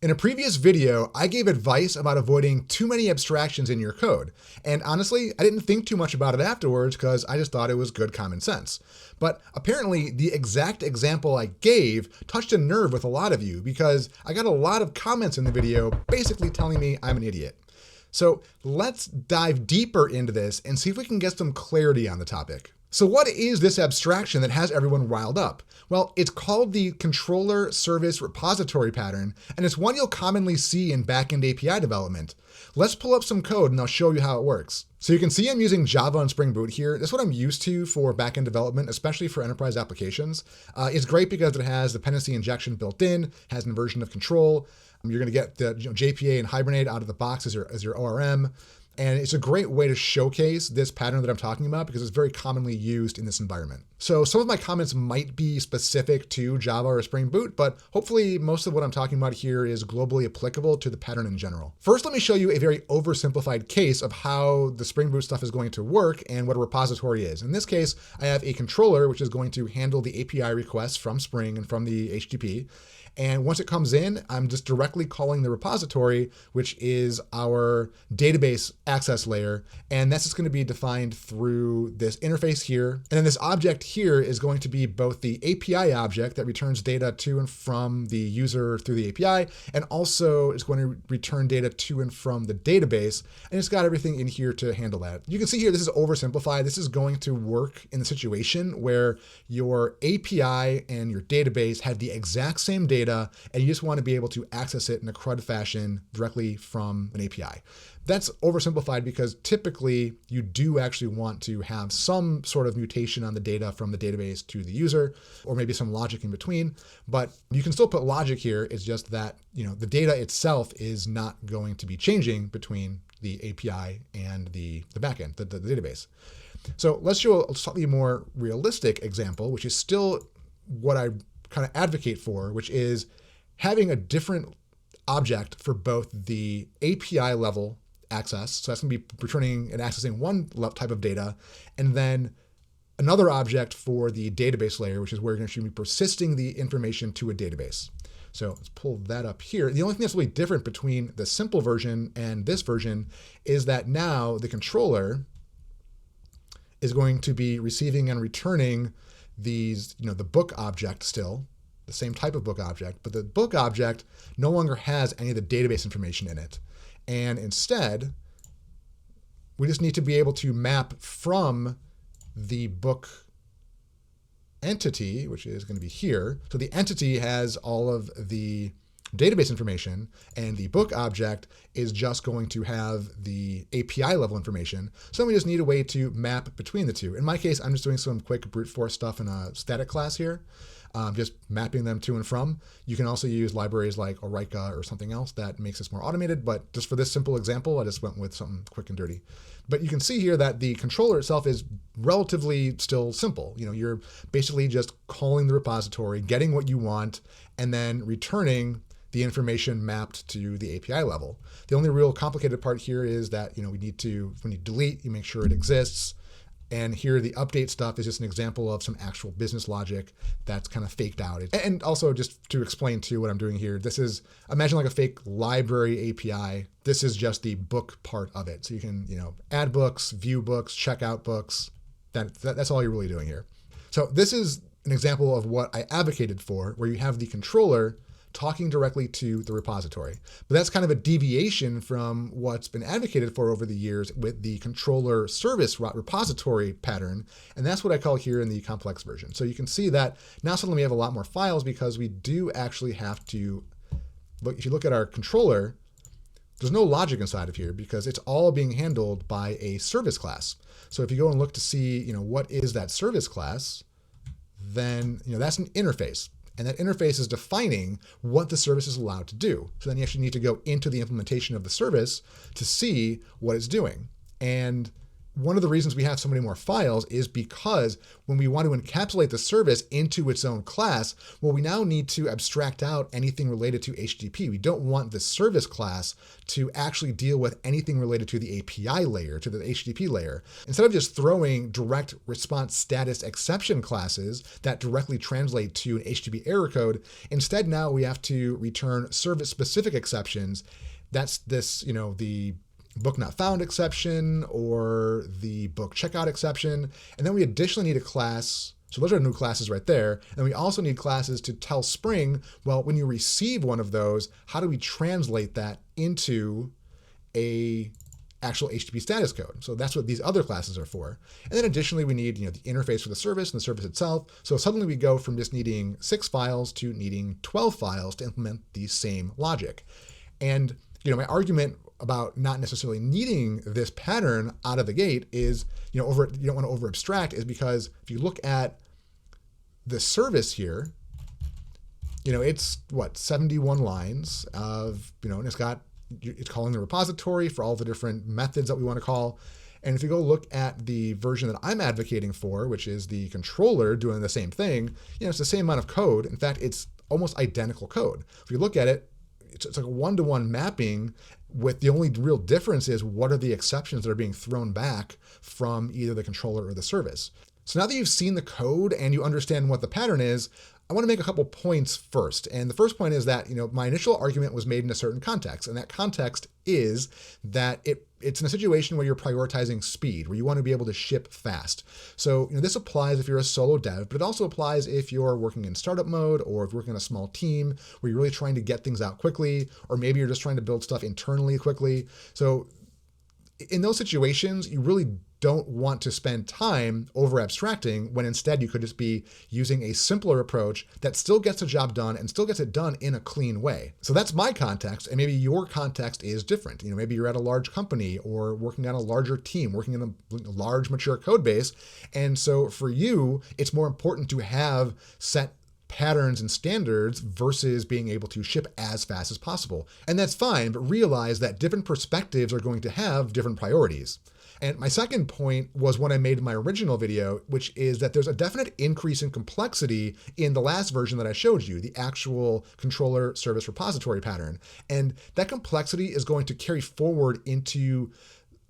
In a previous video, I gave advice about avoiding too many abstractions in your code. And honestly, I didn't think too much about it afterwards because I just thought it was good common sense. But apparently the exact example I gave touched a nerve with a lot of you because I got a lot of comments in the video basically telling me I'm an idiot. So let's dive deeper into this and see if we can get some clarity on the topic. So what is this abstraction that has everyone riled up? Well, it's called the controller service repository pattern, and it's one you'll commonly see in backend API development. Let's pull up some code and I'll show you how it works. So you can see I'm using Java and Spring Boot here. That's what I'm used to for backend development, especially for enterprise applications. It's great because it has dependency injection built in, has an inversion of control. You're going to get the JPA and Hibernate out of the box as your ORM. And it's a great way to showcase this pattern that I'm talking about because it's very commonly used in this environment. So some of my comments might be specific to Java or Spring Boot, but hopefully most of what I'm talking about here is globally applicable to the pattern in general. First, let me show you a very oversimplified case of how the Spring Boot stuff is going to work and what a repository is. In this case, I have a controller which is going to handle the API requests from Spring and from the HTTP. And once it comes in, I'm just directly calling the repository, which is our database access layer. And that's just going to be defined through this interface here. And then this object here is going to be both the API object that returns data to and from the user through the API, and also is going to return data to and from the database. And it's got everything in here to handle that. You can see here, this is oversimplified. This is going to work in the situation where your API and your database have the exact same data, and you just want to be able to access it in a CRUD fashion directly from an API. That's oversimplified because typically you do actually want to have some sort of mutation on the data from the database to the user, or maybe some logic in between, but you can still put logic here. It's just that, the data itself is not going to be changing between the API and the backend, the database. So let's show a slightly more realistic example, which is still what I kind of advocate for, which is having a different object for both the API level access. So that's going to be returning and accessing one type of data, and then another object for the database layer, which is where you're going to be persisting the information to a database. So let's pull that up here. The only thing that's really different between the simple version and this version is that now the controller is going to be receiving and returning these, the book object still, the same type of book object, but the book object no longer has any of the database information in it. And instead, we just need to be able to map from the book entity, which is going to be here. So the entity has all of the database information, and the book object is just going to have the API level information. So we just need a way to map between the two. In my case, I'm just doing some quick brute force stuff in a static class here, just mapping them to and from. You can also use libraries like Orica or something else that makes this more automated, but just for this simple example, I just went with something quick and dirty. But you can see here that the controller itself is relatively still simple. You're basically just calling the repository, getting what you want, and then returning the information mapped to the API level. The only real complicated part here is that we need to, when you delete, you make sure it exists. And here the update stuff is just an example of some actual business logic that's kind of faked out. And also just to explain too what I'm doing here, this is, imagine like a fake library API. This is just the book part of it. So you can, add books, view books, check out books. That's all you're really doing here. So this is an example of what I advocated for, where you have the controller talking directly to the repository. But that's kind of a deviation from what's been advocated for over the years with the controller service repository pattern. And that's what I call here in the complex version. So you can see that now suddenly we have a lot more files because we do actually have to look. If you look at our controller, there's no logic inside of here because it's all being handled by a service class. So if you go and look to see, what is that service class, then, that's an interface. And that interface is defining what the service is allowed to do. So then you actually need to go into the implementation of the service to see what it's doing. And one of the reasons we have so many more files is because when we want to encapsulate the service into its own class, well, we now need to abstract out anything related to HTTP. We don't want the service class to actually deal with anything related to the API layer, to the HTTP layer. Instead of just throwing direct response status exception classes that directly translate to an HTTP error code, instead now we have to return service-specific exceptions. That's this, the book not found exception or the book checkout exception. And then we additionally need a class. So those are new classes right there. And we also need classes to tell Spring, well, when you receive one of those, how do we translate that into a actual HTTP status code? So that's what these other classes are for. And then additionally, we need the interface for the service and the service itself. So suddenly we go from just needing 6 files to needing 12 files to implement the same logic. And my argument about not necessarily needing this pattern out of the gate is, you don't want to over abstract, is because if you look at the service here, it's 71 lines of, and it's calling the repository for all the different methods that we want to call. And if you go look at the version that I'm advocating for, which is the controller doing the same thing, it's the same amount of code. In fact, it's almost identical code. If you look at it, it's like a one-to-one mapping, with the only real difference is what are the exceptions that are being thrown back from either the controller or the service. So now that you've seen the code and you understand what the pattern is, I want to make a couple points first. And the first point is that, my initial argument was made in a certain context. And that context is that it's in a situation where you're prioritizing speed, where you want to be able to ship fast. So, this applies if you're a solo dev, but it also applies if you're working in startup mode, or if you're working in a small team where you're really trying to get things out quickly, or maybe you're just trying to build stuff internally quickly. So in those situations, you really don't want to spend time over abstracting, when instead you could just be using a simpler approach that still gets the job done and still gets it done in a clean way. So that's my context, and maybe your context is different. Maybe you're at a large company or working on a larger team, working in a large mature code base. And so for you, it's more important to have set patterns and standards versus being able to ship as fast as possible. And that's fine, but realize that different perspectives are going to have different priorities. And my second point was one I made in my original video, which is that there's a definite increase in complexity in the last version that I showed you, the actual controller service repository pattern. And that complexity is going to carry forward into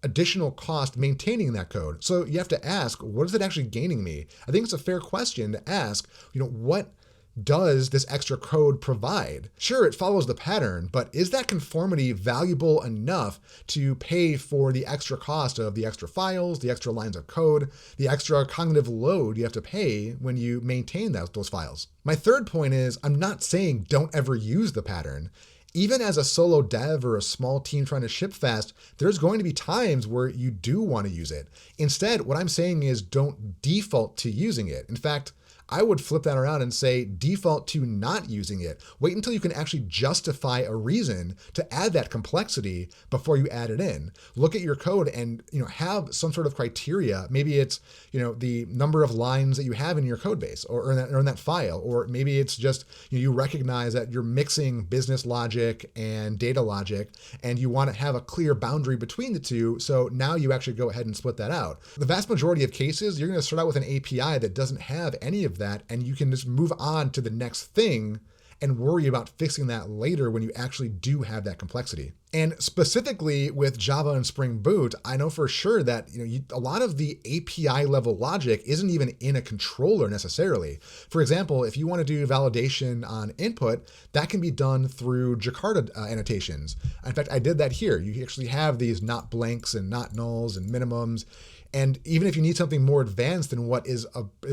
additional cost maintaining that code. So you have to ask, what is it actually gaining me? I think it's a fair question to ask, what does this extra code provide? Sure, it follows the pattern, but is that conformity valuable enough to pay for the extra cost of the extra files, the extra lines of code, the extra cognitive load you have to pay when you maintain those files? My third point is, I'm not saying don't ever use the pattern. Even as a solo dev or a small team trying to ship fast, there's going to be times where you do want to use it. Instead, what I'm saying is don't default to using it. In fact, I would flip that around and say default to not using it. Wait until you can actually justify a reason to add that complexity before you add it in. Look at your code and have some sort of criteria. Maybe it's the number of lines that you have in your code base or in that file, or maybe it's just you recognize that you're mixing business logic and data logic, and you want to have a clear boundary between the two. So now you actually go ahead and split that out. The vast majority of cases, you're going to start out with an API that doesn't have any of that, and you can just move on to the next thing and worry about fixing that later when you actually do have that complexity. And specifically with Java and Spring Boot, I know for sure that a lot of the API level logic isn't even in a controller necessarily. For example, if you want to do validation on input, that can be done through Jakarta annotations. In fact, I did that here. You actually have these not blanks and not nulls and minimums. And even if you need something more advanced than what is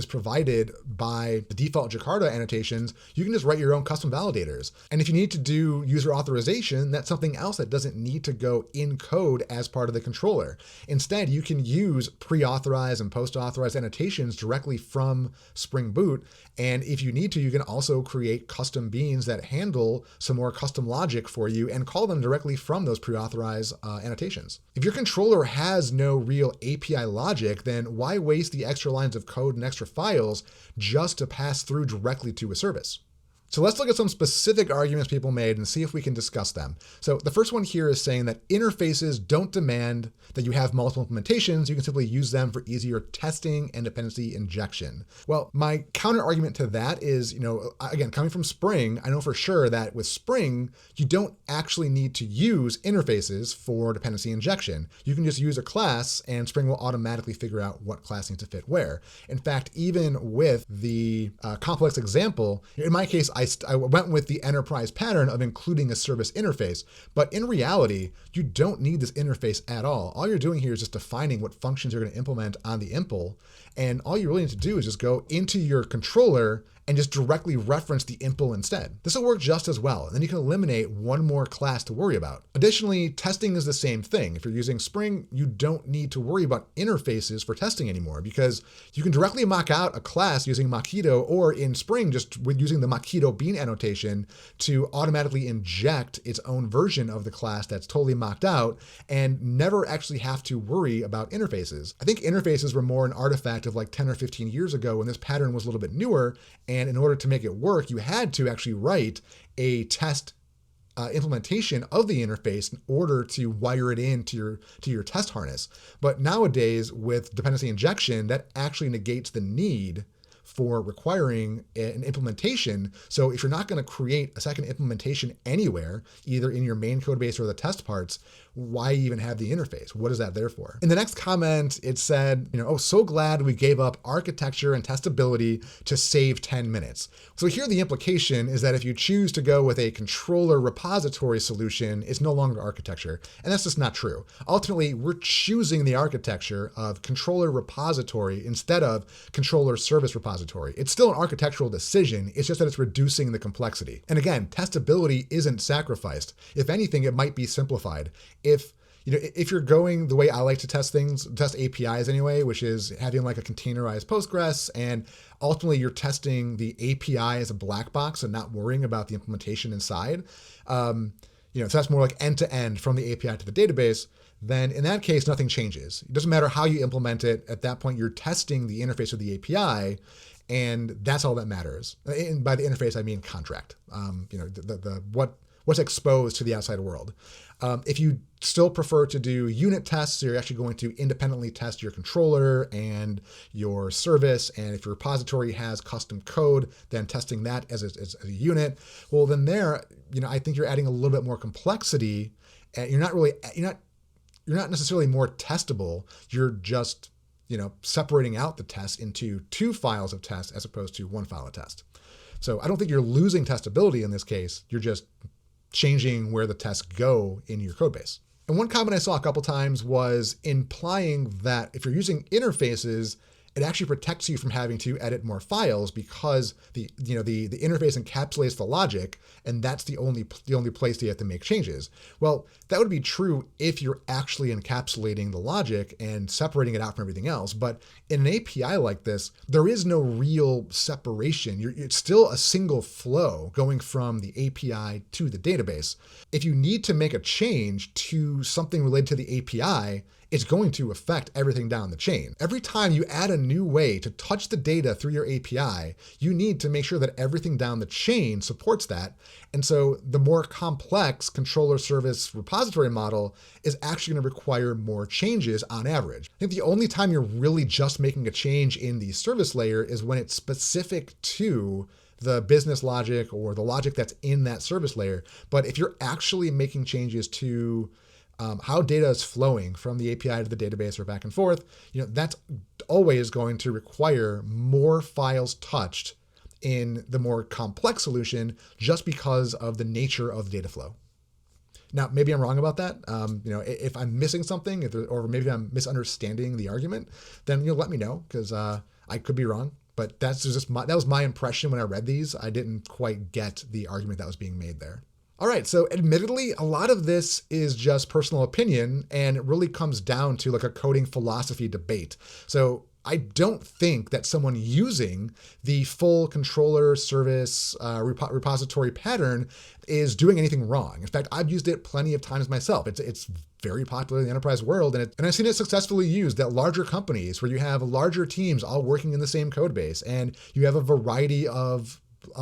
provided by the default Jakarta annotations, you can just write your own custom validators. And if you need to do user authorization, that's something else that doesn't need to go in code as part of the controller. Instead, you can use pre-authorized and post-authorized annotations directly from Spring Boot. And if you need to, you can also create custom beans that handle some more custom logic for you and call them directly from those pre-authorized annotations. If your controller has no real API logic, then why waste the extra lines of code and extra files just to pass through directly to a service? So let's look at some specific arguments people made and see if we can discuss them. So the first one here is saying that interfaces don't demand that you have multiple implementations. You can simply use them for easier testing and dependency injection. Well, my counter argument to that is, again, coming from Spring, I know for sure that with Spring, you don't actually need to use interfaces for dependency injection. You can just use a class and Spring will automatically figure out what class needs to fit where. In fact, even with the complex example, in my case, I went with the enterprise pattern of including a service interface, but in reality, you don't need this interface at all. All you're doing here is just defining what functions you're going to implement on the impl, and all you really need to do is just go into your controller and just directly reference the impl instead. This will work just as well, and then you can eliminate one more class to worry about. Additionally, testing is the same thing. If you're using Spring, you don't need to worry about interfaces for testing anymore because you can directly mock out a class using Mockito, or in Spring, just with using the Mockito bean annotation to automatically inject its own version of the class that's totally mocked out and never actually have to worry about interfaces. I think interfaces were more an artifact of like 10 or 15 years ago when this pattern was a little bit newer, and in order to make it work, you had to actually write a test implementation of the interface in order to wire it into your test harness. But nowadays, with dependency injection, that actually negates the need for requiring an implementation. So if you're not going to create a second implementation anywhere, either in your main code base or the test parts, why even have the interface? What is that there for? In the next comment, it said, oh, so glad we gave up architecture and testability to save 10 minutes. So here the implication is that if you choose to go with a controller repository solution, it's no longer architecture. And that's just not true. Ultimately, we're choosing the architecture of controller repository instead of controller service repository. It's still an architectural decision. It's just that it's reducing the complexity. And again, testability isn't sacrificed. If anything, it might be simplified. If you're going the way I like to test things, test APIs anyway, which is having like a containerized Postgres, and ultimately you're testing the API as a black box and not worrying about the implementation inside, so that's more like end-to-end from the API to the database, then in that case, nothing changes. It doesn't matter how you implement it. At that point, you're testing the interface of the API, and that's all that matters. And by the interface, I mean contract, what's exposed to the outside world. If you still prefer to do unit tests, you're actually going to independently test your controller and your service. And if your repository has custom code, then testing that as a unit. Well, then there, I think you're adding a little bit more complexity. And you're not necessarily more testable. You're just, separating out the tests into two files of test as opposed to one file of test. So I don't think you're losing testability in this case. You're just changing where the tests go in your code base. And one comment I saw a couple times was implying that if you're using interfaces, it actually protects you from having to edit more files because the interface encapsulates the logic, and that's the only place you have to make changes. Well, that would be true if you're actually encapsulating the logic and separating it out from everything else. But in an API like this, there is no real separation. It's still a single flow going from the API to the database. If you need to make a change to something related to the API, it's going to affect everything down the chain. Every time you add a new way to touch the data through your API, you need to make sure that everything down the chain supports that. And so the more complex controller service repository model is actually going to require more changes on average. I think the only time you're really just making a change in the service layer is when it's specific to the business logic or the logic that's in that service layer. But if you're actually making changes to how data is flowing from the API to the database or back and forth, that's always going to require more files touched in the more complex solution just because of the nature of the data flow. Now, maybe I'm wrong about that. If I'm missing something, or maybe I'm misunderstanding the argument, then let me know because I could be wrong. But that was my impression when I read these. I didn't quite get the argument that was being made there. All right, so admittedly, a lot of this is just personal opinion, and it really comes down to like a coding philosophy debate. So I don't think that someone using the full controller service repository pattern is doing anything wrong. In fact, I've used it plenty of times myself. It's very popular in the enterprise world, and I've seen it successfully used at larger companies where you have larger teams all working in the same code base, and you have a variety of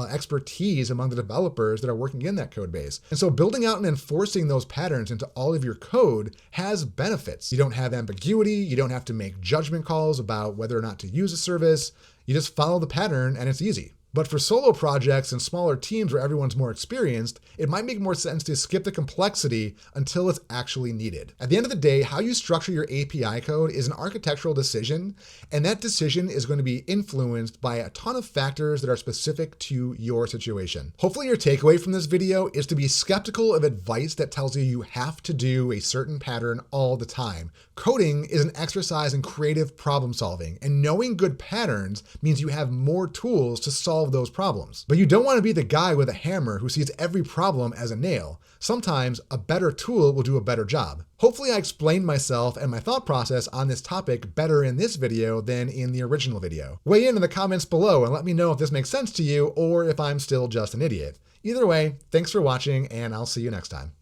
expertise among the developers that are working in that code base. And so building out and enforcing those patterns into all of your code has benefits. You don't have ambiguity. You don't have to make judgment calls about whether or not to use a service. You just follow the pattern and it's easy. But for solo projects and smaller teams where everyone's more experienced, it might make more sense to skip the complexity until it's actually needed. At the end of the day, how you structure your API code is an architectural decision, and that decision is going to be influenced by a ton of factors that are specific to your situation. Hopefully your takeaway from this video is to be skeptical of advice that tells you you have to do a certain pattern all the time. Coding is an exercise in creative problem solving, and knowing good patterns means you have more tools to solve those problems. But you don't want to be the guy with a hammer who sees every problem as a nail. Sometimes a better tool will do a better job. Hopefully I explained myself and my thought process on this topic better in this video than in the original video. Weigh in the comments below and let me know if this makes sense to you or if I'm still just an idiot. Either way, thanks for watching and I'll see you next time.